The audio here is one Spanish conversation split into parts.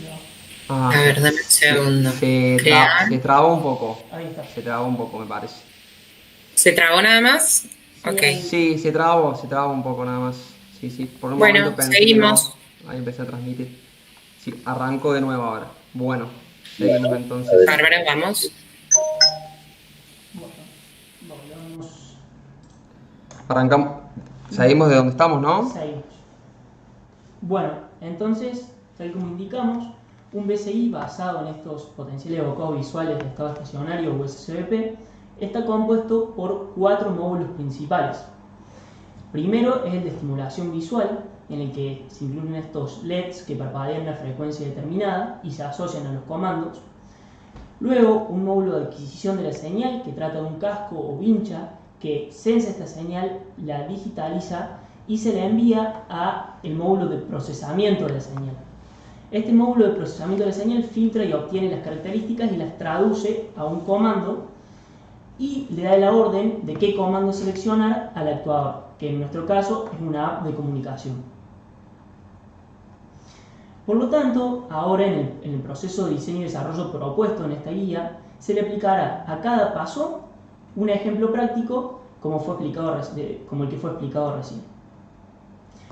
Ya. Ah, A ver, dame un segundo. se Crear. traba un poco. Ahí está. Se traba un poco, me parece. ¿Se trabó nada más? Sí, Ok. sí, se traba un poco nada más. Sí, sí, por un momento Bueno, pensé que seguimos. no. Ahí empecé a transmitir. Sí, arranco de nuevo ahora. Bueno, seguimos Bueno, entonces. Bárbara, vamos. Bueno, volvamos. Arrancamos. Mm, Seguimos de donde estamos, ¿no? Seguimos. Bueno, entonces, tal como indicamos, un BCI basado en estos potenciales evocados visuales de estado estacionario o SCBP está compuesto por cuatro módulos principales. Primero es el de estimulación visual, en el que se incluyen estos LEDs que parpadean a una frecuencia determinada y se asocian a los comandos. Luego, un módulo de adquisición de la señal que trata de un casco o vincha que sensa esta señal, la digitaliza y se la envía a el módulo de procesamiento de la señal. Este módulo de procesamiento de la señal filtra y obtiene las características y las traduce a un comando y le da la orden de qué comando seleccionar al actuador, que en nuestro caso es una app de comunicación. Por lo tanto, ahora en el proceso de diseño y desarrollo propuesto en esta guía, se le aplicará a cada paso un ejemplo práctico como el que fue explicado recién.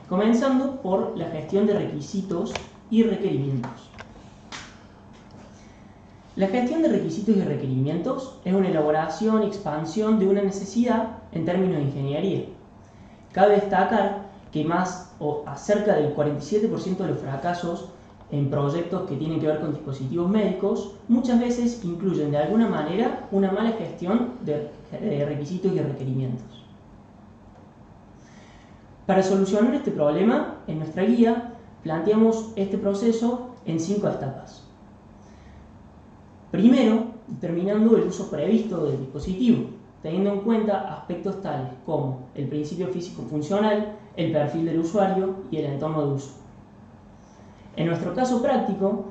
Comenzando por la gestión de requisitos y requerimientos. La gestión de requisitos y requerimientos es una elaboración y expansión de una necesidad en términos de ingeniería. Cabe destacar que más o cerca del 47% de los fracasos en proyectos que tienen que ver con dispositivos médicos muchas veces incluyen de alguna manera una mala gestión de requisitos y requerimientos. Para solucionar este problema, en nuestra guía planteamos este proceso en 5 etapas. Primero, determinando el uso previsto del dispositivo, teniendo en cuenta aspectos tales como el principio físico funcional, el perfil del usuario y el entorno de uso. En nuestro caso práctico,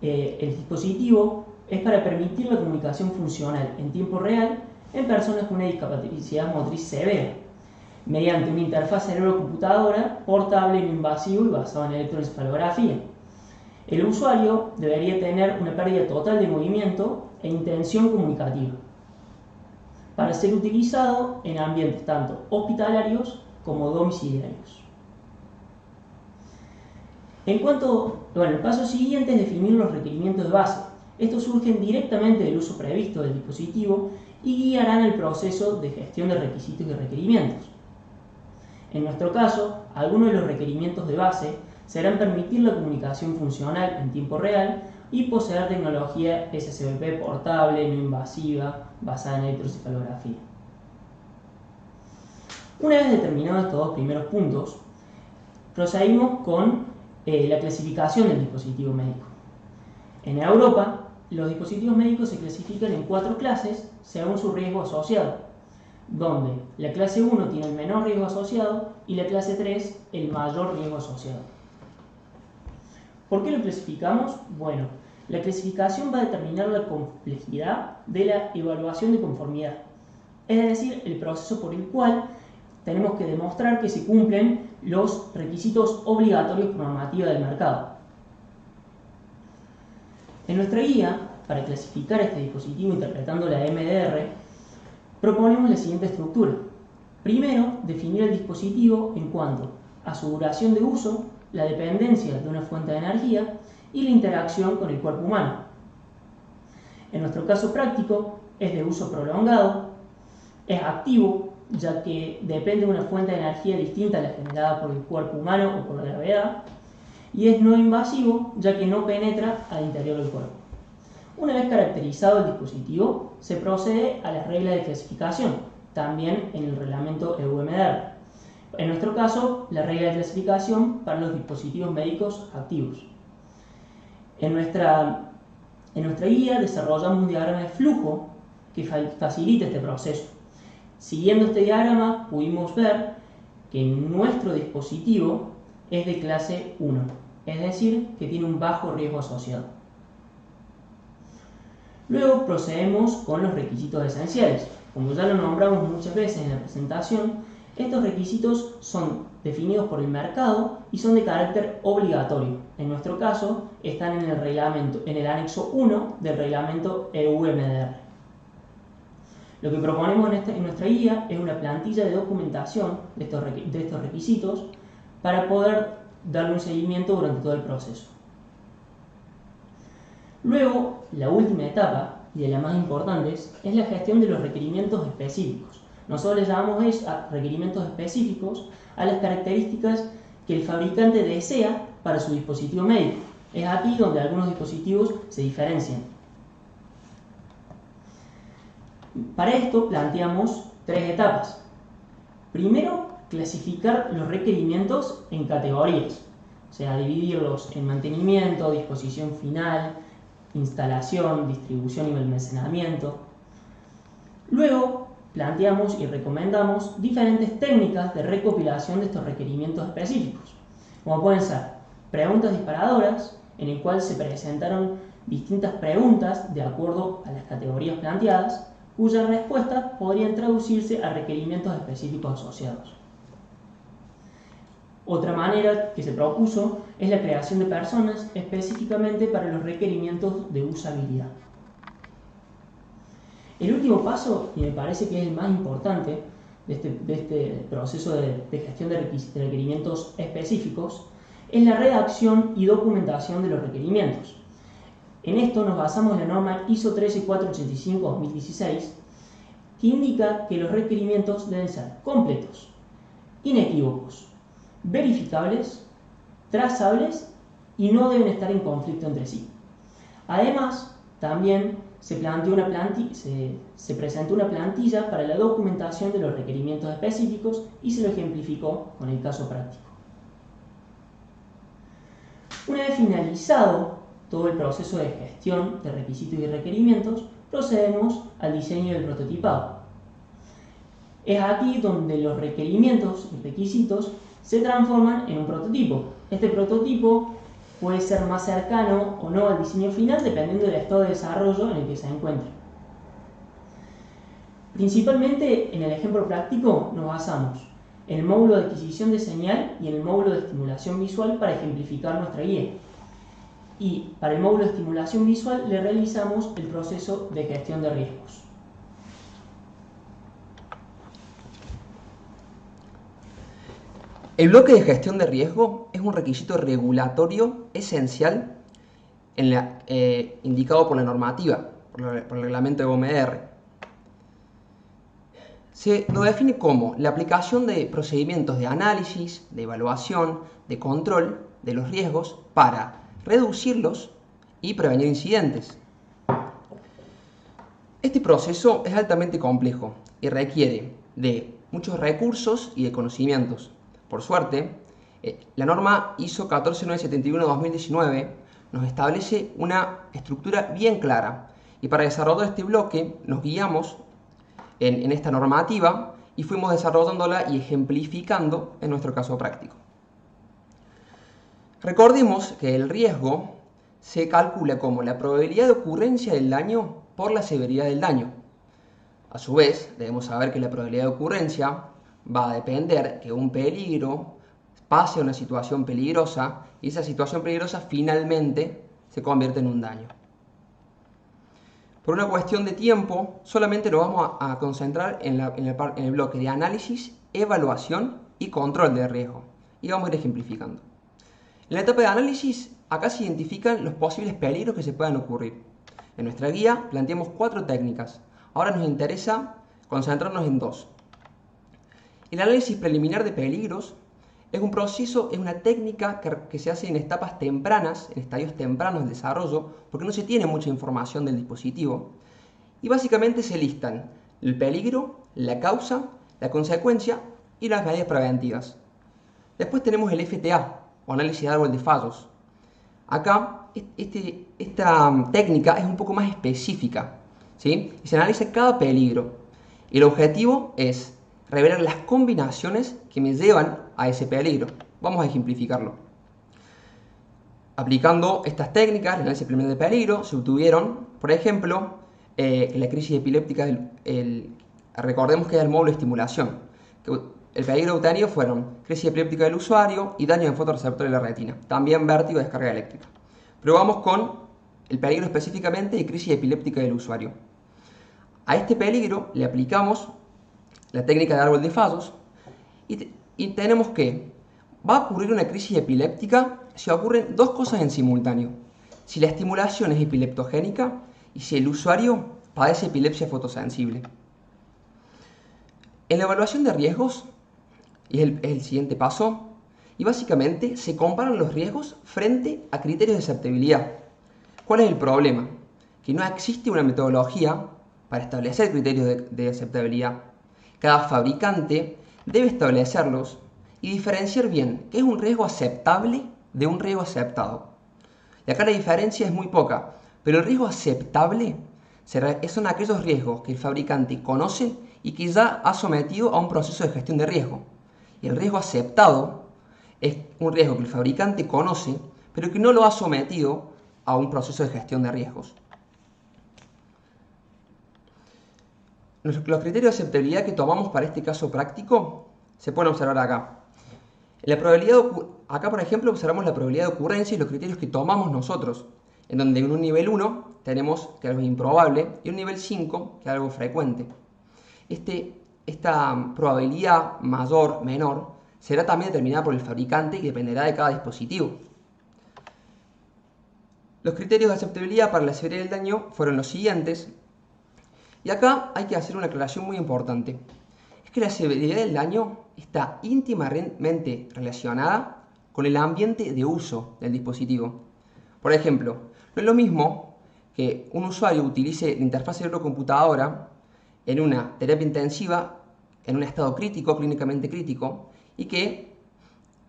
el dispositivo es para permitir la comunicación funcional en tiempo real en personas con una discapacidad motriz severa, mediante una interfaz cerebro-computadora portable, no invasivo y basado en electroencefalografía. El usuario debería tener una pérdida total de movimiento e intención comunicativa para ser utilizado en ambientes tanto hospitalarios como domiciliarios. El paso siguiente es definir los requerimientos de base. Estos surgen directamente del uso previsto del dispositivo y guiarán el proceso de gestión de requisitos y requerimientos. En nuestro caso, algunos de los requerimientos de base serán permitir la comunicación funcional en tiempo real y poseer tecnología SCBP portable, no invasiva, basada en electroencefalografía. Una vez determinados estos dos primeros puntos, procedimos con la clasificación del dispositivo médico. En Europa, los dispositivos médicos se clasifican en 4 clases según su riesgo asociado, donde la clase 1 tiene el menor riesgo asociado y la clase 3 el mayor riesgo asociado. ¿Por qué lo clasificamos? Bueno, la clasificación va a determinar la complejidad de la evaluación de conformidad, es decir, el proceso por el cual tenemos que demostrar que se cumplen los requisitos obligatorios por normativa del mercado. En nuestra guía, para clasificar este dispositivo interpretando la MDR, proponemos la siguiente estructura. Primero, definir el dispositivo en cuanto a su duración de uso, la dependencia de una fuente de energía y la interacción con el cuerpo humano. En nuestro caso práctico, es de uso prolongado, es activo, ya que depende de una fuente de energía distinta a la generada por el cuerpo humano o por la gravedad, y es no invasivo, ya que no penetra al interior del cuerpo. Una vez caracterizado el dispositivo, se procede a las reglas de clasificación, también en el reglamento EUMDR. En nuestro caso, la regla de clasificación para los dispositivos médicos activos. En nuestra guía desarrollamos un diagrama de flujo que facilita este proceso. Siguiendo este diagrama, pudimos ver que nuestro dispositivo es de clase 1, es decir, que tiene un bajo riesgo asociado. Luego procedemos con los requisitos esenciales. Como ya lo nombramos muchas veces en la presentación, estos requisitos son definidos por el mercado y son de carácter obligatorio. En nuestro caso, están en el reglamento, en el anexo 1 del reglamento EU-MDR. Lo que proponemos en nuestra guía es una plantilla de documentación de estos requisitos para poder darle un seguimiento durante todo el proceso. Luego, la última etapa, y de las más importantes, es la gestión de los requerimientos específicos. Nosotros le llamamos a requerimientos específicos a las características que el fabricante desea para su dispositivo médico. Es aquí donde algunos dispositivos se diferencian. Para esto planteamos tres etapas. Primero, clasificar los requerimientos en categorías, o sea, dividirlos en mantenimiento, disposición final, instalación, distribución y almacenamiento. Luego, planteamos y recomendamos diferentes técnicas de recopilación de estos requerimientos específicos, como pueden ser preguntas disparadoras, en el cual se presentaron distintas preguntas de acuerdo a las categorías planteadas, cuyas respuestas podrían traducirse a requerimientos específicos asociados. Otra manera que se propuso es la creación de personas específicamente para los requerimientos de usabilidad. El último paso, y me parece que es el más importante de este proceso de gestión de requerimientos específicos, es la redacción y documentación de los requerimientos. En esto nos basamos en la norma ISO 13485-2016, que indica que los requerimientos deben ser completos, inequívocos, verificables, trazables y no deben estar en conflicto entre sí. Además, también se presentó una plantilla para la documentación de los requerimientos específicos y se lo ejemplificó con el caso práctico. Una vez finalizado todo el proceso de gestión de requisitos y requerimientos, procedemos al diseño del prototipado. Es aquí donde los requerimientos y requisitos se transforman en un prototipo. Este prototipo puede ser más cercano o no al diseño final dependiendo del estado de desarrollo en el que se encuentre. Principalmente en el ejemplo práctico nos basamos en el módulo de adquisición de señal y en el módulo de estimulación visual para ejemplificar nuestra guía. Y para el módulo de estimulación visual le realizamos el proceso de gestión de riesgos. El bloque de gestión de riesgo es un requisito regulatorio esencial indicado por la normativa, por el reglamento de OMR. Se lo define como la aplicación de procedimientos de análisis, de evaluación, de control de los riesgos para reducirlos y prevenir incidentes. Este proceso es altamente complejo y requiere de muchos recursos y de conocimientos. Por suerte, la norma ISO 14971-2019 nos establece una estructura bien clara y para desarrollar este bloque nos guiamos en esta normativa y fuimos desarrollándola y ejemplificando en nuestro caso práctico. Recordemos que el riesgo se calcula como la probabilidad de ocurrencia del daño por la severidad del daño. A su vez, debemos saber que la probabilidad de ocurrencia va a depender que un peligro pase a una situación peligrosa y esa situación peligrosa finalmente se convierte en un daño. Por una cuestión de tiempo, solamente nos vamos a concentrar en el bloque de análisis, evaluación y control de riesgo. Y vamos a ir ejemplificando. En la etapa de análisis, acá se identifican los posibles peligros que se puedan ocurrir. En nuestra guía planteamos 4 técnicas. Ahora nos interesa concentrarnos en 2. El análisis preliminar de peligros es un proceso, es una técnica que se hace en etapas tempranas, en estadios tempranos del desarrollo, porque no se tiene mucha información del dispositivo. Y básicamente se listan el peligro, la causa, la consecuencia y las medidas preventivas. Después tenemos el FTA, o análisis de árbol de fallos. Acá, esta técnica es un poco más específica, ¿sí? Y se analiza cada peligro. Y el objetivo es revelar las combinaciones que me llevan a ese peligro. Vamos a ejemplificarlo. Aplicando estas técnicas, el análisis preliminar de peligro, se obtuvieron, por ejemplo, la crisis epiléptica, recordemos que es el módulo de estimulación, el peligro obtenido fueron crisis epiléptica del usuario y daño en fotorreceptor de la retina. También vértigo y descarga eléctrica. Pero vamos con el peligro específicamente de crisis epiléptica del usuario. A este peligro le aplicamos la técnica de árbol de fallos y tenemos que va a ocurrir una crisis epiléptica si ocurren dos cosas en simultáneo. Si la estimulación es epileptogénica y si el usuario padece epilepsia fotosensible. En la evaluación de riesgos, y es el siguiente paso, y básicamente se comparan los riesgos frente a criterios de aceptabilidad. ¿Cuál es el problema? Que no existe una metodología para establecer criterios de aceptabilidad. Cada fabricante debe establecerlos y diferenciar bien qué es un riesgo aceptable de un riesgo aceptado. Y acá la diferencia es muy poca, pero el riesgo aceptable son aquellos riesgos que el fabricante conoce y que ya ha sometido a un proceso de gestión de riesgo. Y el riesgo aceptado es un riesgo que el fabricante conoce, pero que no lo ha sometido a un proceso de gestión de riesgos. Los criterios de aceptabilidad que tomamos para este caso práctico se pueden observar acá. Acá, por ejemplo, observamos la probabilidad de ocurrencia y los criterios que tomamos nosotros, en donde en un nivel 1 tenemos que algo es improbable y un nivel 5 que algo frecuente. Esta probabilidad mayor, menor, será también determinada por el fabricante y dependerá de cada dispositivo. Los criterios de aceptabilidad para la severidad del daño fueron los siguientes. Y acá hay que hacer una aclaración muy importante. Es que la severidad del daño está íntimamente relacionada con el ambiente de uso del dispositivo. Por ejemplo, no es lo mismo que un usuario utilice la interfaz cerebro-computadora en una terapia intensiva, en un estado crítico, clínicamente crítico, y que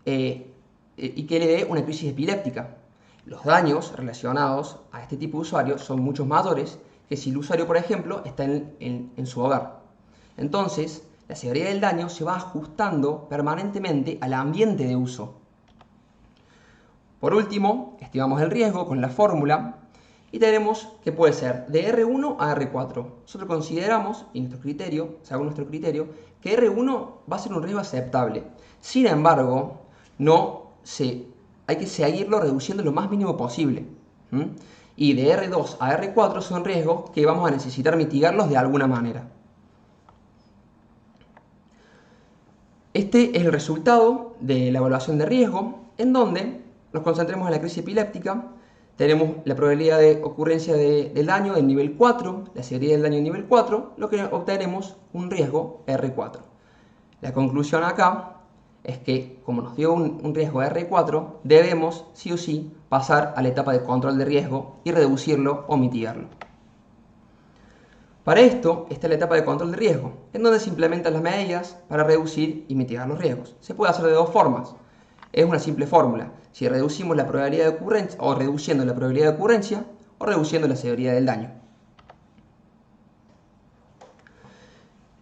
le dé una crisis epiléptica. Los daños relacionados a este tipo de usuarios son mucho mayores que si el usuario, por ejemplo, está en su hogar. Entonces, la severidad del daño se va ajustando permanentemente al ambiente de uso. Por último, estimamos el riesgo con la fórmula y tenemos que puede ser de R1 a R4. Nosotros consideramos, y según nuestro criterio, que R1 va a ser un riesgo aceptable. Sin embargo, hay que seguirlo reduciendo lo más mínimo posible. Y de R2 a R4 son riesgos que vamos a necesitar mitigarlos de alguna manera. Este es el resultado de la evaluación de riesgo, en donde nos concentremos en la crisis epiléptica. Tenemos la probabilidad de ocurrencia del daño en nivel 4, la severidad del daño en nivel 4, lo que obtenemos un riesgo R4. La conclusión acá es que, como nos dio un riesgo R4, debemos, sí o sí, pasar a la etapa de control de riesgo y reducirlo o mitigarlo. Para esto está la etapa de control de riesgo, en donde se implementan las medidas para reducir y mitigar los riesgos. Se puede hacer de dos formas. Es una simple fórmula. Si reducimos la probabilidad de ocurrencia, o reduciendo la probabilidad de ocurrencia, o reduciendo la severidad del daño.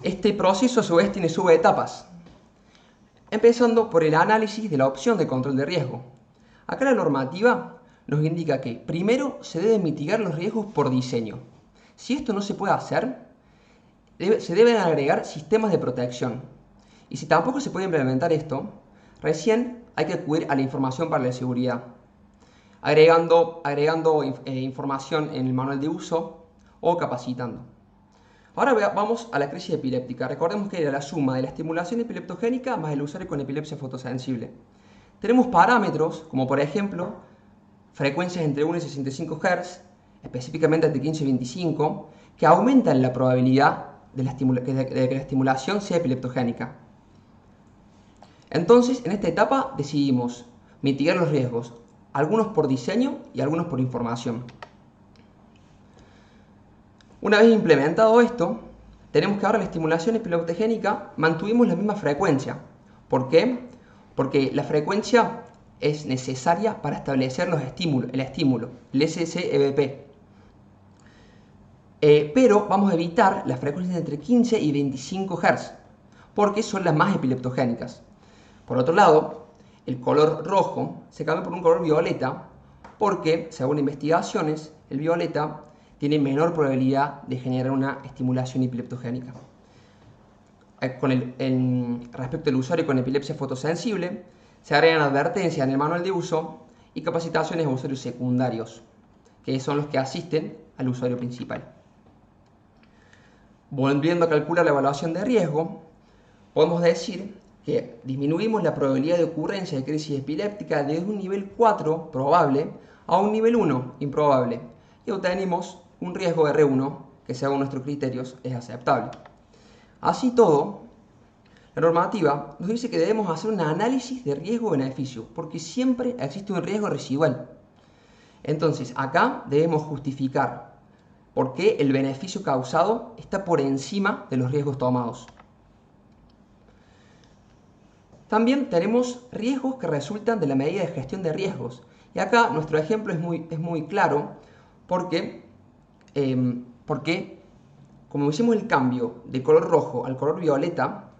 Este proceso a su vez tiene subetapas, empezando por el análisis de la opción de control de riesgo. Acá la normativa nos indica que primero se deben mitigar los riesgos por diseño. Si esto no se puede hacer, se deben agregar sistemas de protección. Y si tampoco se puede implementar esto, recién hay que acudir a la información para la seguridad, agregando información en el manual de uso o capacitando. Ahora vamos a la crisis epiléptica. Recordemos que era la suma de la estimulación epileptogénica más el usuario con epilepsia fotosensible. Tenemos parámetros como por ejemplo frecuencias entre 1 y 65 Hz, específicamente entre 15 y 25, que aumentan la probabilidad de que la estimulación sea epileptogénica. Entonces, en esta etapa decidimos mitigar los riesgos, algunos por diseño y algunos por información. Una vez implementado esto, tenemos que ahora la estimulación epileptogénica mantuvimos la misma frecuencia. ¿Por qué? Porque la frecuencia es necesaria para establecer el estímulo, el SSEBP. Pero vamos a evitar las frecuencias entre 15 y 25 Hz, porque son las más epileptogénicas. Por otro lado, el color rojo se cambia por un color violeta, porque, según investigaciones, el violeta tiene menor probabilidad de generar una estimulación epileptogénica. respecto al usuario con epilepsia fotosensible, se agregan advertencias en el manual de uso y capacitaciones a usuarios secundarios, que son los que asisten al usuario principal. Volviendo a calcular la evaluación de riesgo, podemos decir que disminuimos la probabilidad de ocurrencia de crisis epiléptica desde un nivel 4 probable a un nivel 1 improbable y obtenemos un riesgo R1 que según nuestros criterios es aceptable. Así todo, la normativa nos dice que debemos hacer un análisis de riesgo-beneficio porque siempre existe un riesgo residual. Entonces, acá debemos justificar por qué el beneficio causado está por encima de los riesgos tomados. También tenemos riesgos que resultan de la medida de gestión de riesgos. Y acá nuestro ejemplo es muy claro porque como hicimos el cambio de color rojo al color violeta,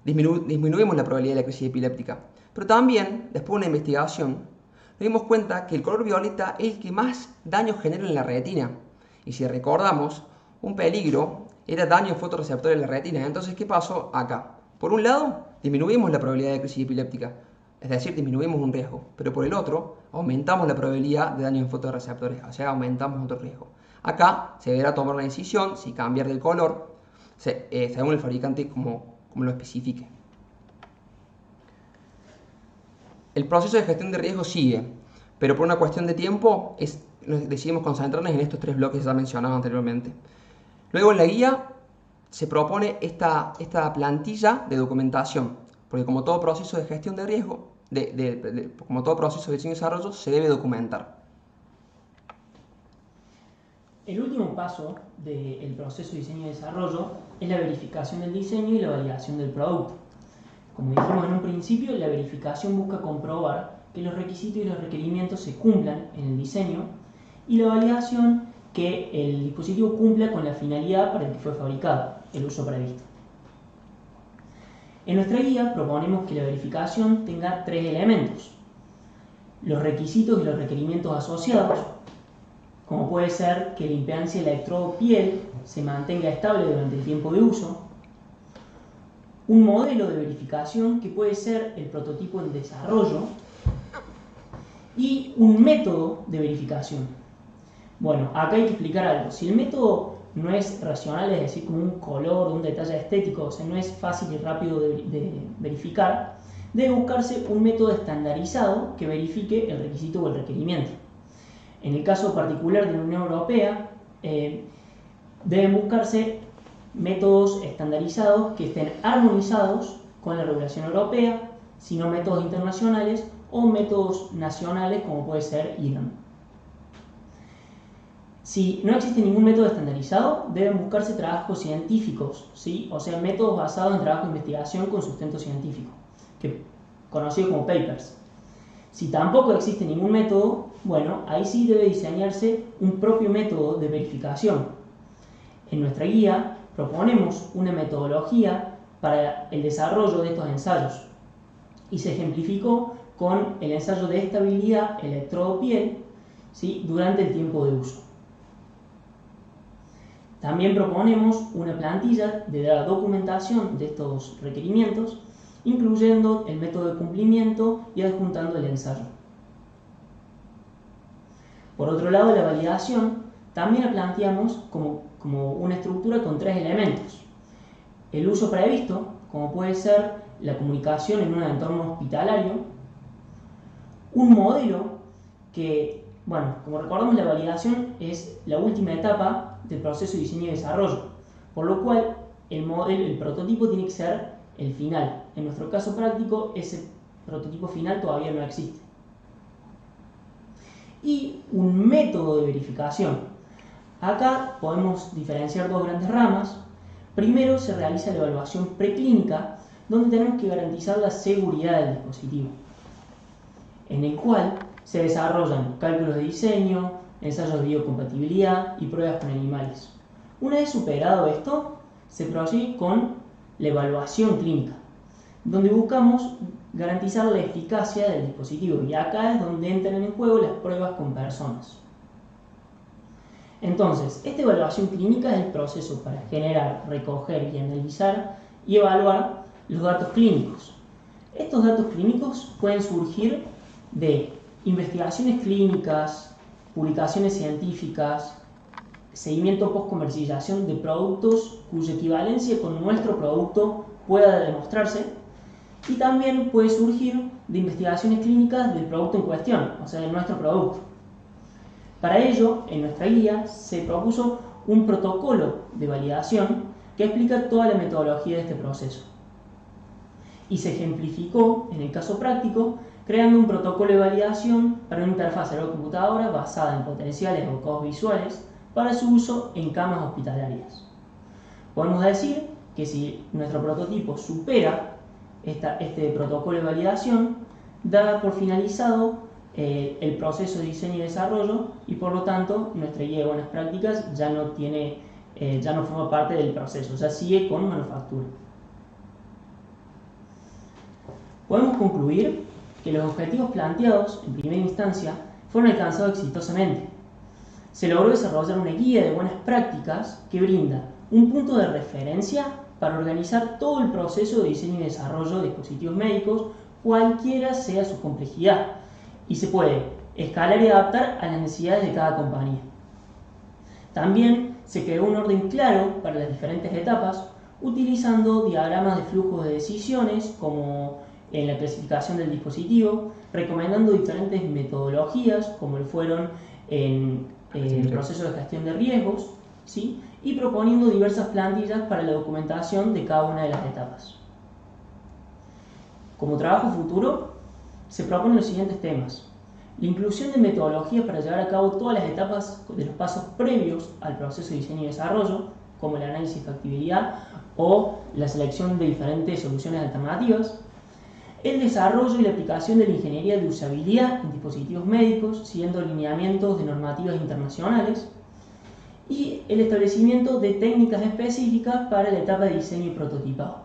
disminuimos la probabilidad de la crisis epiléptica. Pero también, después de una investigación, nos dimos cuenta que el color violeta es el que más daño genera en la retina. Y si recordamos, un peligro era daño en fotorreceptores de la retina. Entonces, ¿qué pasó acá? Por un lado, disminuimos la probabilidad de crisis epiléptica, es decir, disminuimos un riesgo. Pero por el otro, aumentamos la probabilidad de daño en fotorreceptores, o sea, aumentamos otro riesgo. Acá se deberá tomar una decisión si cambiar del color, según el fabricante como lo especifique. El proceso de gestión de riesgo sigue, pero por una cuestión de tiempo decidimos concentrarnos en estos 3 bloques ya mencionados anteriormente. Luego en la guía se propone esta plantilla de documentación, porque como todo proceso de gestión de riesgo, como todo proceso de diseño y desarrollo, se debe documentar. El último paso del proceso de diseño y desarrollo es la verificación del diseño y la validación del producto. Como dijimos en un principio, la verificación busca comprobar que los requisitos y los requerimientos se cumplan en el diseño y la validación que el dispositivo cumpla con la finalidad para el que fue fabricado, el uso previsto. En nuestra guía proponemos que la verificación tenga 3 elementos: los requisitos y los requerimientos asociados, como puede ser que la impedancia electrodo-piel se mantenga estable durante el tiempo de uso, un modelo de verificación que puede ser el prototipo en desarrollo y un método de verificación. Bueno, acá hay que explicar algo. Si el método no es racional, es decir, como un color o un detalle estético, o sea, no es fácil y rápido de verificar, debe buscarse un método estandarizado que verifique el requisito o el requerimiento. En el caso particular de la Unión Europea, deben buscarse métodos estandarizados que estén armonizados con la regulación europea, sino métodos internacionales o métodos nacionales como puede ser IRAM. Si no existe ningún método estandarizado, deben buscarse trabajos científicos, ¿sí? O sea, métodos basados en trabajo de investigación con sustento científico, conocido como papers. Si tampoco existe ningún método, bueno, ahí sí debe diseñarse un propio método de verificación. En nuestra guía proponemos una metodología para el desarrollo de estos ensayos y se ejemplificó con el ensayo de estabilidad electrodo-piel, ¿sí?, durante el tiempo de uso. También proponemos una plantilla de la documentación de estos requerimientos, incluyendo el método de cumplimiento y adjuntando el ensayo. Por otro lado, la validación también la planteamos como una estructura con 3 elementos. El uso previsto, como puede ser la comunicación en un entorno hospitalario, un modelo que, bueno, como recordamos, la validación es la última etapa del proceso de diseño y desarrollo, por lo cual el prototipo tiene que ser el final. En nuestro caso práctico, ese prototipo final todavía no existe. Y un método de verificación. Acá podemos diferenciar 2 grandes ramas. Primero se realiza la evaluación preclínica, donde tenemos que garantizar la seguridad del dispositivo, en el cual se desarrollan cálculos de diseño, ensayos de biocompatibilidad y pruebas con animales. Una vez superado esto, se prosigue con la evaluación clínica, donde buscamos garantizar la eficacia del dispositivo, y acá es donde entran en juego las pruebas con personas. Entonces, esta evaluación clínica es el proceso para generar, recoger y analizar y evaluar los datos clínicos. Estos datos clínicos pueden surgir de investigaciones clínicas, publicaciones científicas, seguimiento post-comercialización de productos cuya equivalencia con nuestro producto pueda demostrarse, y también puede surgir de investigaciones clínicas del producto en cuestión, o sea, de nuestro producto. Para ello, en nuestra guía se propuso un protocolo de validación que explica toda la metodología de este proceso. Y se ejemplificó, en el caso práctico, creando un protocolo de validación para una interfaz cerebro-computadora basada en potenciales o codos visuales para su uso en camas hospitalarias. Podemos decir que si nuestro prototipo supera este protocolo de validación, da por finalizado el proceso de diseño y desarrollo, y por lo tanto nuestra guía de buenas prácticas ya no forma parte del proceso, ya sigue con manufactura. Podemos concluir que los objetivos planteados en primera instancia fueron alcanzados exitosamente. Se logró desarrollar una guía de buenas prácticas que brinda un punto de referencia para organizar todo el proceso de diseño y desarrollo de dispositivos médicos, cualquiera sea su complejidad, y se puede escalar y adaptar a las necesidades de cada compañía. También se creó un orden claro para las diferentes etapas, utilizando diagramas de flujos de decisiones, como en la clasificación del dispositivo, recomendando diferentes metodologías, como lo fueron en el proceso de gestión de riesgos, ¿sí? Y proponiendo diversas plantillas para la documentación de cada una de las etapas. Como trabajo futuro, se proponen los siguientes temas: la inclusión de metodologías para llevar a cabo todas las etapas de los pasos previos al proceso de diseño y desarrollo, como el análisis de factibilidad o la selección de diferentes soluciones alternativas; el desarrollo y la aplicación de la ingeniería de usabilidad en dispositivos médicos, siguiendo lineamientos de normativas internacionales; y el establecimiento de técnicas específicas para la etapa de diseño y prototipado.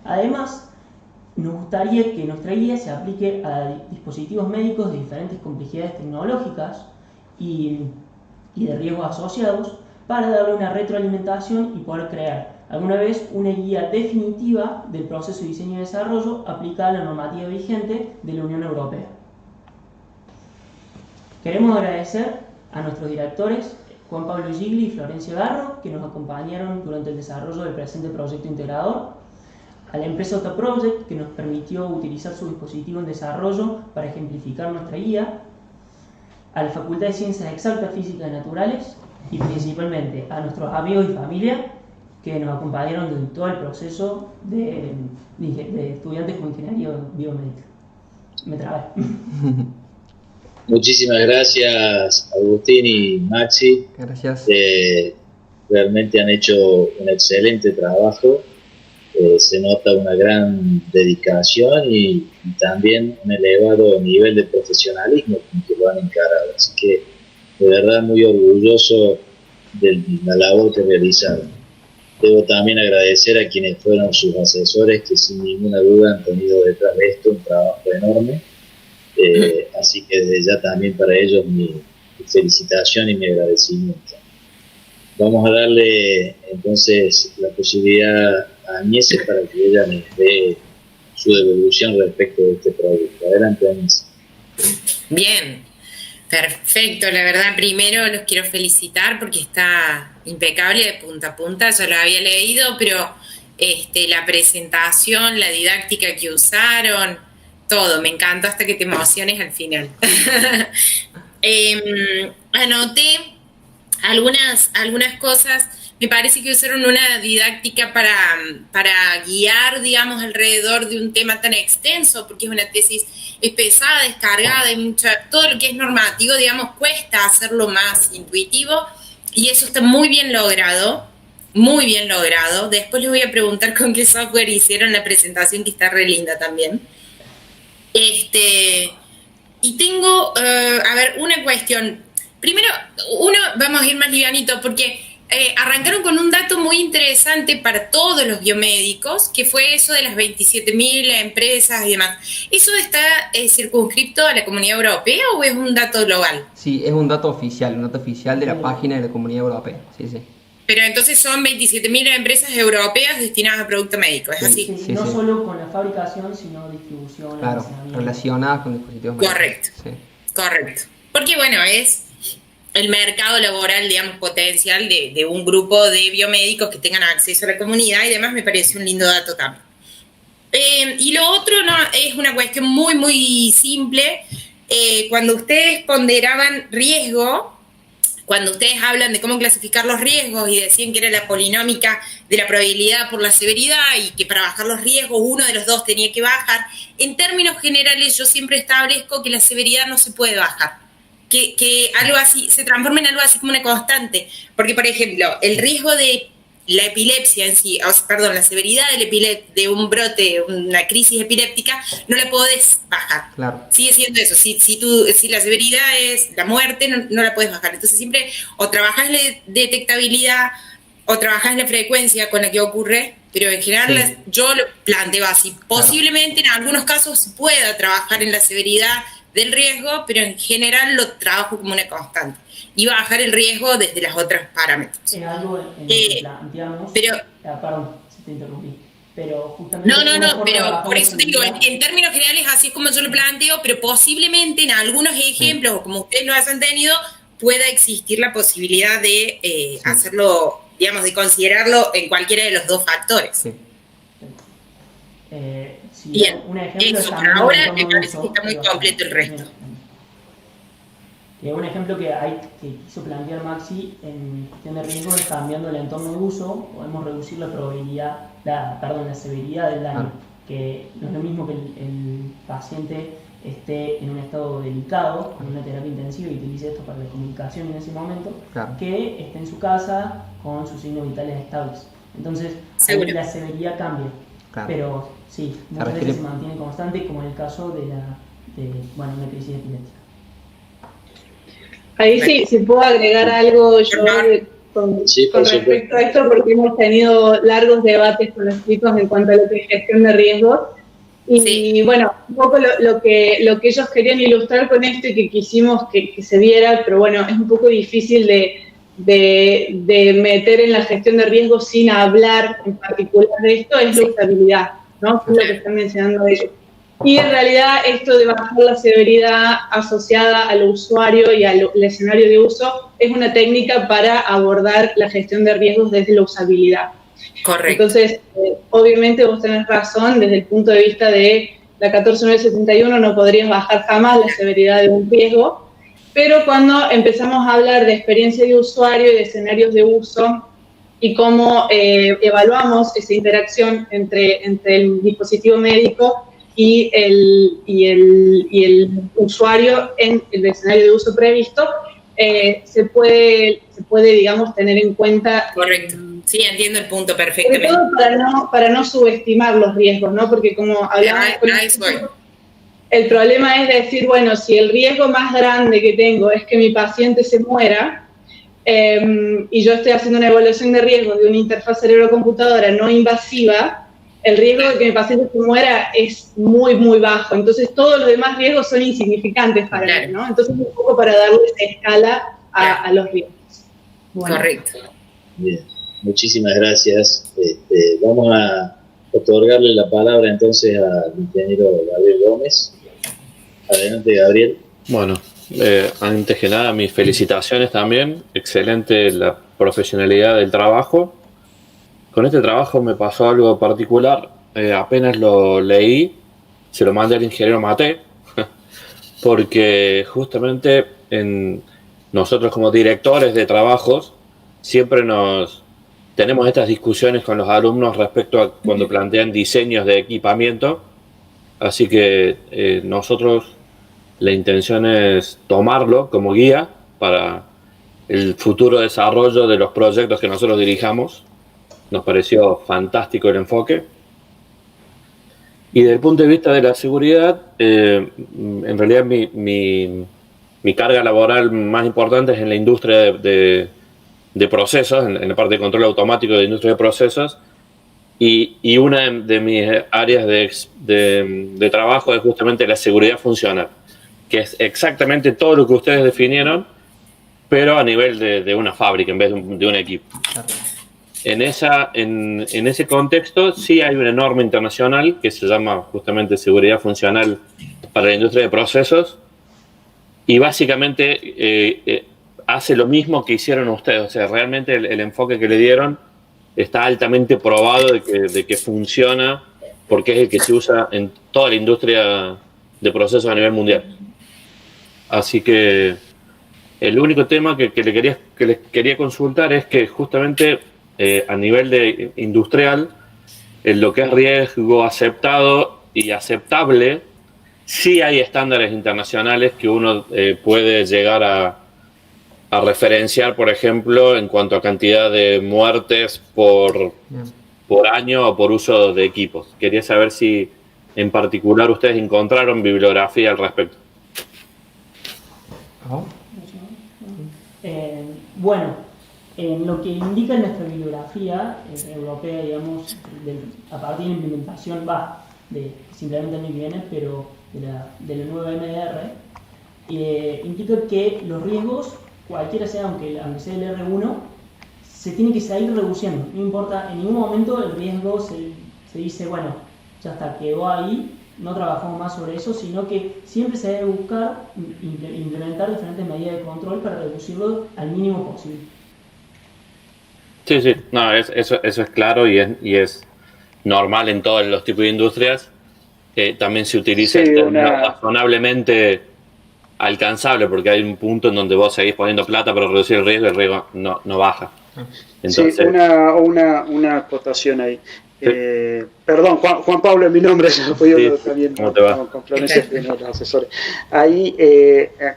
Además, nos gustaría que nuestra guía se aplique a dispositivos médicos de diferentes complejidades tecnológicas y de riesgos asociados, para darle una retroalimentación y poder crear alguna vez una guía definitiva del proceso de diseño y desarrollo aplicada a la normativa vigente de la Unión Europea. Queremos agradecer a nuestros directores Juan Pablo Gigli y Florencia Garro, que nos acompañaron durante el desarrollo del presente proyecto integrador; a la empresa Autoproject, que nos permitió utilizar su dispositivo en desarrollo para ejemplificar nuestra guía; a la Facultad de Ciencias Exactas, Físicas y Naturales, y principalmente a nuestros amigos y familia que nos acompañaron durante todo el proceso de estudiantes con ingeniería biomédica. Me trabé. Muchísimas gracias, Agustín y Maxi. Gracias. Realmente han hecho un excelente trabajo. Se nota una gran dedicación y también un elevado nivel de profesionalismo con que lo han encarado. Así que, de verdad, muy orgulloso de la labor que realizaron. Debo también agradecer a quienes fueron sus asesores, que sin ninguna duda han tenido detrás de esto un trabajo enorme. Así que desde ya también para ellos mi felicitación y mi agradecimiento. Vamos a darle entonces la posibilidad a Agnese para que ella nos dé su devolución respecto de este producto. Adelante, Agnese. Bien, perfecto. La verdad, primero los quiero felicitar porque está impecable de punta a punta. Ya lo había leído, pero la presentación, la didáctica que usaron, todo, me encantó hasta que te emociones al final. Anoté algunas cosas. Me parece que usaron una didáctica para guiar, digamos, alrededor de un tema tan extenso, porque es una tesis pesada, descargada, todo lo que es normativo, digamos, cuesta hacerlo más intuitivo, y eso está muy bien logrado, muy bien logrado. Después les voy a preguntar con qué software hicieron la presentación, que está re linda también. Y tengo, una cuestión. Primero, vamos a ir más livianito, porque arrancaron con un dato muy interesante para todos los biomédicos, que fue eso de las 27.000 empresas y demás. ¿Eso está circunscripto a la Comunidad Europea o es un dato global? Sí, es un dato oficial de la página de la Comunidad Europea. Sí, sí. Pero entonces son 27.000 empresas europeas destinadas a producto médico, ¿es así? Sí, no solo con la fabricación, sino distribución, Claro, relacionadas con dispositivos médicos. Correcto, Sí. correcto. Porque bueno, es el mercado laboral, digamos, potencial de un grupo de biomédicos que tengan acceso a la comunidad y demás, me parece un lindo dato también. Y lo otro no, es una cuestión muy, muy simple. Cuando ustedes ponderaban riesgo, cuando ustedes hablan de cómo clasificar los riesgos y decían que era la polinómica de la probabilidad por la severidad y que para bajar los riesgos uno de los dos tenía que bajar, en términos generales yo siempre establezco que la severidad no se puede bajar, que algo así se transforma en algo así como una constante, porque por ejemplo, el riesgo de la epilepsia en sí, perdón, la severidad de un brote, una crisis epiléptica, no la podés bajar. Claro. Sigue siendo eso. Si la severidad es la muerte, no la podés bajar. Entonces siempre o trabajás la detectabilidad o trabajás la frecuencia con la que ocurre, pero en general yo lo planteo así. Posiblemente en algunos casos se pueda trabajar en la severidad del riesgo, pero en general lo trabajo como una constante. Y bajar el riesgo desde los otros parámetros. Es algo en lo que planteamos. Pero, perdón, si te interrumpí. Pero justamente. No, pero por eso te digo, en términos generales así es como yo lo planteo, pero posiblemente en algunos ejemplos, o como ustedes lo hayan tenido, pueda existir la posibilidad de hacerlo, digamos, de considerarlo en cualquiera de los dos factores. Sí. Bien, un ejemplo eso por ahora me parece que está muy completo el resto. Un ejemplo que quiso plantear Maxi en cuestión de riesgo es cambiando el entorno de uso, podemos reducir la probabilidad, la severidad del daño, que no es lo mismo que el paciente esté en un estado delicado, con una terapia intensiva y utilice esto para la comunicación en ese momento, que esté en su casa con sus signos vitales estables. Entonces, ahí la severidad cambia, pero sí, muchas veces se mantiene constante, como en el caso de una crisis epiléptica. Ahí sí, si puedo agregar algo yo con respecto a esto, porque hemos tenido largos debates con los chicos en cuanto a lo que es gestión de riesgos. Y bueno, un poco lo que ellos querían ilustrar con esto y que quisimos que se viera, pero bueno, es un poco difícil de meter en la gestión de riesgos sin hablar en particular de esto, es la usabilidad, ¿no? Es lo que están mencionando ellos. Y en realidad esto de bajar la severidad asociada al usuario y al escenario de uso es una técnica para abordar la gestión de riesgos desde la usabilidad. Correcto. Entonces, obviamente vos tenés razón, desde el punto de vista de la 14971 no podrías bajar jamás la severidad de un riesgo, pero cuando empezamos a hablar de experiencia de usuario y de escenarios de uso y cómo evaluamos esa interacción entre el dispositivo médico y el usuario en el escenario de uso previsto, se puede, digamos, tener en cuenta. Correcto. Sí, entiendo el punto perfectamente. Sobre todo para no subestimar los riesgos, ¿no? Porque como hablamos el problema es decir, bueno, si el riesgo más grande que tengo es que mi paciente se muera, y yo estoy haciendo una evaluación de riesgo de una interfaz cerebro-computadora no invasiva, el riesgo de que mi paciente se muera es muy, muy bajo. Entonces, todos los demás riesgos son insignificantes para él, ¿no? Entonces, un poco para darle esa escala a los riesgos. Bueno. Correcto. Bien, muchísimas gracias. Vamos a otorgarle la palabra entonces al ingeniero Gabriel Gómez. Adelante, Gabriel. Bueno, antes que nada, mis felicitaciones también. Excelente la profesionalidad del trabajo. Con este trabajo me pasó algo particular. Apenas lo leí, se lo mandé al ingeniero Mate, porque justamente nosotros como directores de trabajos siempre tenemos estas discusiones con los alumnos respecto a cuando plantean diseños de equipamiento. Así que nosotros la intención es tomarlo como guía para el futuro desarrollo de los proyectos que nosotros dirijamos. Nos pareció fantástico el enfoque. Y desde el punto de vista de la seguridad, en realidad mi carga laboral más importante es en la industria de procesos, en la parte de control automático de industria de procesos. Y una de mis áreas de trabajo es justamente la seguridad funcional, que es exactamente todo lo que ustedes definieron, pero a nivel de una fábrica en vez de un equipo. En ese contexto sí hay una norma internacional que se llama justamente seguridad funcional para la industria de procesos y básicamente hace lo mismo que hicieron ustedes. O sea, realmente el enfoque que le dieron está altamente probado de que funciona porque es el que se usa en toda la industria de procesos a nivel mundial. Así que el único tema que les quería consultar es que justamente a nivel de industrial, en lo que es riesgo aceptado y aceptable, sí hay estándares internacionales que uno puede llegar a referenciar, por ejemplo, en cuanto a cantidad de muertes por año o por uso de equipos. Quería saber si en particular ustedes encontraron bibliografía al respecto. Bueno, en lo que indica nuestra bibliografía europea, digamos, a partir de la implementación, simplemente el año que viene, pero de la nueva MDR, indica que los riesgos, cualquiera sea, aunque sea el R1, se tiene que seguir reduciendo. No importa, en ningún momento el riesgo se dice, bueno, ya está, quedó ahí, no trabajamos más sobre eso, sino que siempre se debe buscar implementar diferentes medidas de control para reducirlo al mínimo posible. Sí, no, eso es claro y es normal en todos los tipos de industrias. También se utiliza razonablemente alcanzable, porque hay un punto en donde vos seguís poniendo plata para reducir el riesgo no baja. Entonces, sí, una acotación ahí. Sí. Perdón, Juan Pablo es mi nombre, yo también ¿Cómo te va? Con Florencia, los asesores. Ahí,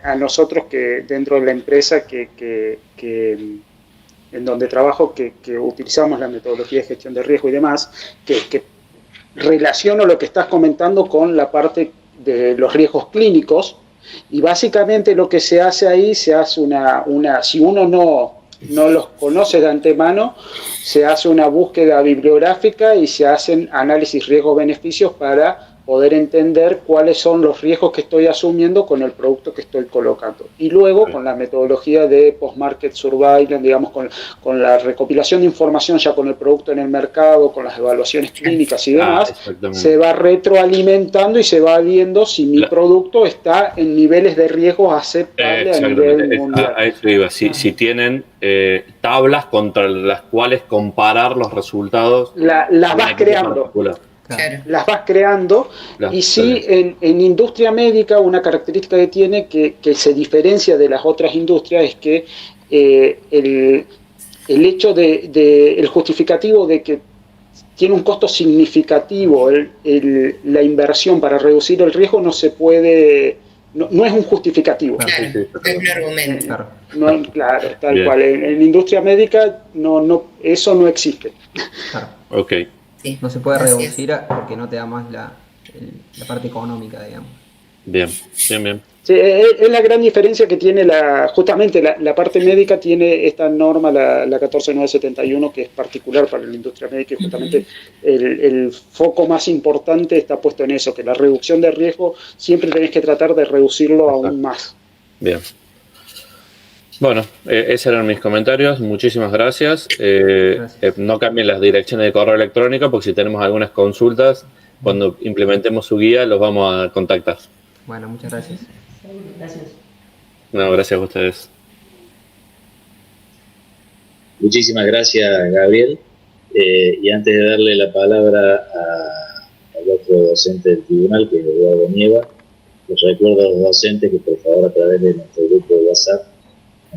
a nosotros que dentro de la empresa que en donde trabajo, que utilizamos la metodología de gestión de riesgo y demás, que relaciono lo que estás comentando con la parte de los riesgos clínicos, y básicamente lo que se hace ahí, se hace si uno no los conoce de antemano, se hace una búsqueda bibliográfica y se hacen análisis riesgos-beneficios para poder entender cuáles son los riesgos que estoy asumiendo con el producto que estoy colocando. Y luego, con la metodología de post-market surveillance, digamos, con la recopilación de información ya con el producto en el mercado, con las evaluaciones clínicas y demás, se va retroalimentando y se va viendo si mi producto está en niveles de riesgos aceptables a nivel mundial. A eso iba. Si tienen tablas contra las cuales comparar los resultados. Las vas creando. Claro. Las vas creando, y sí, en industria médica una característica que tiene que se diferencia de las otras industrias es que el hecho el justificativo de que tiene un costo significativo la inversión para reducir el riesgo no se puede, no es un justificativo. Claro, es un argumento. Claro, tal Bien. Cual. En industria médica eso no existe. Claro. Ok. Sí, no se puede reducir porque no te da más la parte económica, digamos. Bien. Sí, es la gran diferencia que tiene justamente la parte médica, tiene esta norma, la 14971, que es particular para la industria médica, y justamente el foco más importante está puesto en eso, que la reducción de riesgo siempre tenés que tratar de reducirlo aún más. Bien. Bueno, esos eran mis comentarios. Muchísimas gracias. No cambien las direcciones de correo electrónico, porque si tenemos algunas consultas, cuando implementemos su guía, los vamos a contactar. Bueno, muchas gracias. Gracias. No, gracias a ustedes. Muchísimas gracias, Gabriel. Y antes de darle la palabra al otro docente del tribunal, que es Eduardo Nieva, les recuerdo a los docentes que por favor a través de nuestro grupo de WhatsApp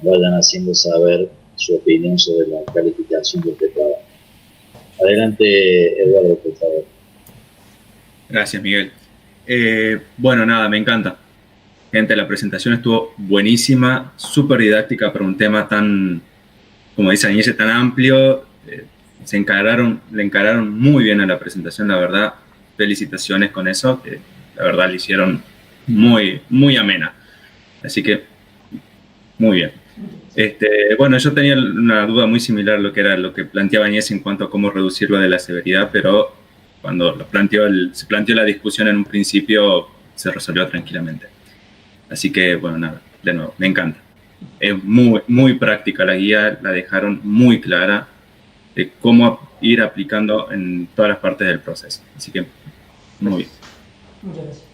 vayan haciendo saber su opinión sobre la calificación de este trabajo. Adelante, Eduardo, por favor. Gracias, Miguel. Bueno, nada, me encanta. Gente, la presentación estuvo buenísima, súper didáctica para un tema tan, como dice Añese, tan amplio. Le encararon muy bien a la presentación, la verdad. Felicitaciones con eso, que la verdad le hicieron muy, muy amena. Así que, muy bien. Bueno, yo tenía una duda muy similar a lo que planteaba Añese en cuanto a cómo reducirlo de la severidad, pero cuando se planteó la discusión en un principio, se resolvió tranquilamente. Así que, bueno, nada, de nuevo, me encanta. es muy, muy práctica la guía, la dejaron muy clara de cómo ir aplicando en todas las partes del proceso. Así que, muy bien. Muchas gracias.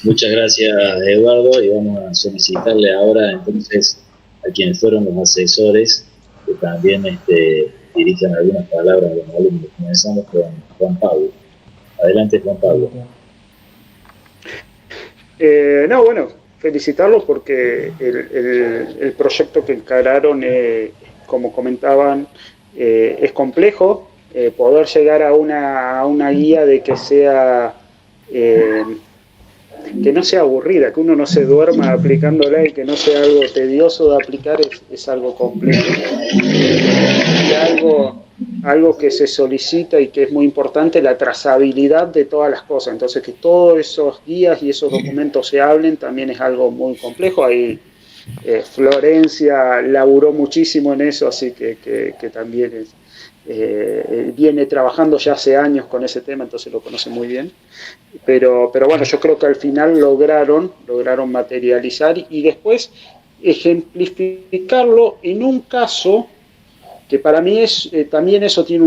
Muchas gracias, Eduardo, y vamos a solicitarle ahora entonces a quienes fueron los asesores que también dirijan algunas palabras a los alumnos. Comenzamos con Juan Pablo. Adelante, Juan Pablo. No, bueno, felicitarlos porque el proyecto que encararon, como comentaban, es complejo. Poder llegar a una guía de que sea... que no sea aburrida, que uno no se duerma aplicándola y que no sea algo tedioso de aplicar es algo complejo. Y algo que se solicita y que es muy importante, la trazabilidad de todas las cosas. Entonces, que todos esos guías y esos documentos se hablen también es algo muy complejo. Ahí Florencia laburó muchísimo en eso, así que también viene trabajando ya hace años con ese tema, entonces lo conoce muy bien. Pero bueno, yo creo que al final lograron materializar y después ejemplificarlo en un caso que para mí es también eso tiene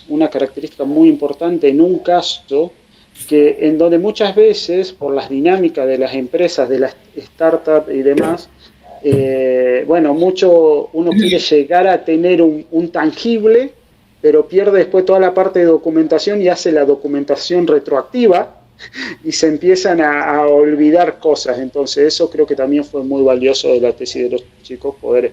una característica muy importante, en un caso que en donde muchas veces por las dinámicas de las empresas, de las startups y demás, bueno, uno quiere llegar a tener un tangible, pero pierde después toda la parte de documentación y hace la documentación retroactiva y se empiezan a olvidar cosas. Entonces eso creo que también fue muy valioso de la tesis de los chicos, poder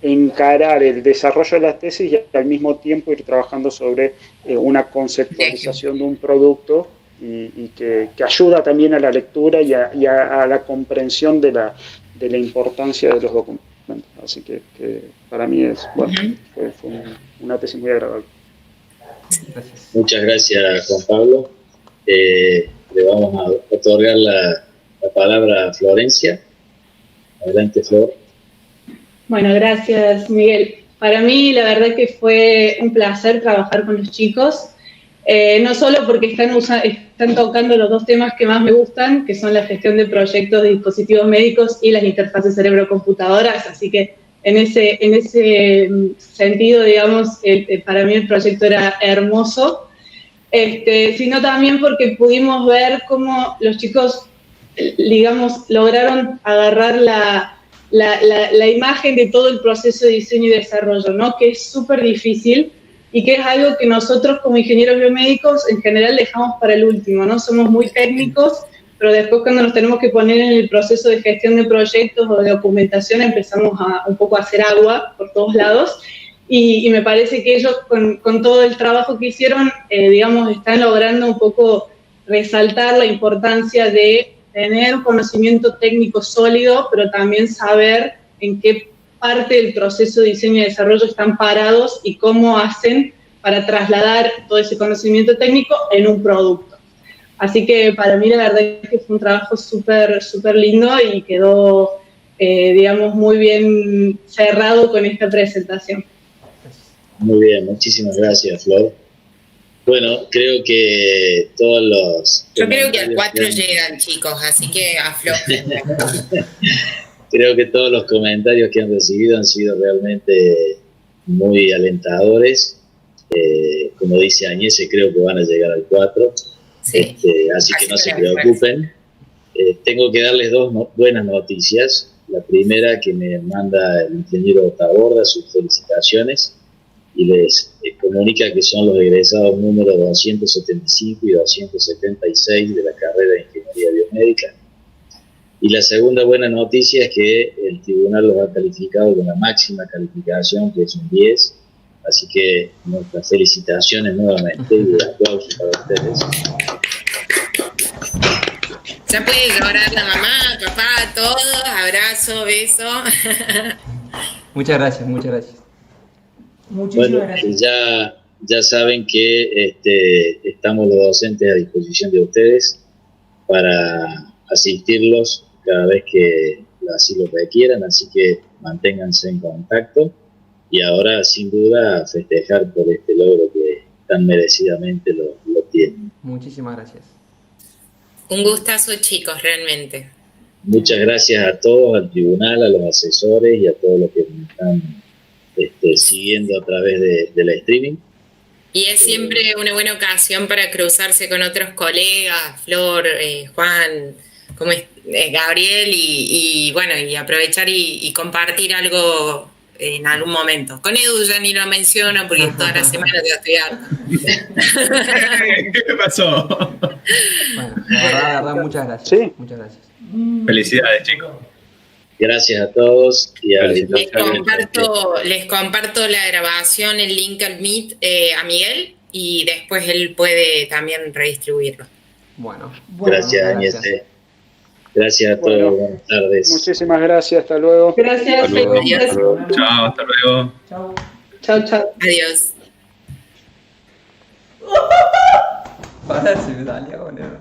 encarar el desarrollo de la tesis y al mismo tiempo ir trabajando sobre una conceptualización de un producto y que ayuda también a la lectura y a la comprensión de la importancia de los documentos. Así que para mí fue una tesis muy agradable. Gracias. Muchas gracias, Juan Pablo. Le vamos a otorgar la palabra a Florencia. Adelante, Flor. Bueno, gracias, Miguel. Para mí, la verdad que fue un placer trabajar con los chicos, no solo porque están tocando los dos temas que más me gustan, que son la gestión de proyectos de dispositivos médicos y las interfaces cerebro-computadoras, así que en ese sentido, digamos, para mí el proyecto era hermoso, sino también porque pudimos ver cómo los chicos, digamos, lograron agarrar la imagen de todo el proceso de diseño y desarrollo, ¿no? Que es súper difícil y que es algo que nosotros como ingenieros biomédicos en general dejamos para el último, ¿no? Somos muy técnicos, pero después cuando nos tenemos que poner en el proceso de gestión de proyectos o de documentación empezamos un poco a hacer agua por todos lados y me parece que ellos con todo el trabajo que hicieron, digamos, están logrando un poco resaltar la importancia de tener un conocimiento técnico sólido, pero también saber en qué parte del proceso de diseño y desarrollo están parados y cómo hacen para trasladar todo ese conocimiento técnico en un producto. Así que para mí la verdad es que fue un trabajo súper, súper lindo y quedó, digamos, muy bien cerrado con esta presentación. Muy bien, muchísimas gracias, Flor. Bueno, creo que todos los... Yo creo que al 4 llegan, chicos, así que aflojen. Creo que todos los comentarios que han recibido han sido realmente muy alentadores. Como dice Añese, creo que van a llegar al 4. Sí. Así que no se preocupen. Tengo que darles dos buenas noticias. La primera, que me manda el ingeniero Taborda sus felicitaciones y les comunica que son los egresados número 275 y 276 de la carrera de Ingeniería Biomédica. Y la segunda buena noticia es que el tribunal los ha calificado con la máxima calificación, que es un 10. Así que nuestras felicitaciones nuevamente y un aplauso para ustedes. Ya puede llorar la mamá, papá, todos, abrazo, beso. Muchas gracias, muchas gracias. Muchísimas gracias. Ya saben que estamos los docentes a disposición de ustedes para asistirlos cada vez que así lo requieran, así que manténganse en contacto y ahora sin duda festejar por este logro que tan merecidamente lo tienen. Muchísimas gracias. Un gustazo, chicos, realmente. muchas gracias a todos, al tribunal, a los asesores y a todos los que me están siguiendo a través del streaming. Y es siempre una buena ocasión para cruzarse con otros colegas, Flor, Juan, como es, Gabriel, y bueno, y aprovechar y compartir algo en algún momento. Con Edu ya ni lo menciono porque toda la semana te voy a estudiar. ¿Qué pasó? Bueno, la verdad, muchas gracias. Sí. Muchas gracias. Felicidades, chicos. Gracias a todos. Y les comparto la grabación, el link al Meet a Miguel y después él puede también redistribuirlo. Bueno. Gracias, Añez. Gracias a todos. Buenas tardes. Muchísimas gracias. Hasta luego. Gracias. Hasta luego. Chao, hasta luego. Chao. Chao, chao. Adiós. Para, se me salió con eso.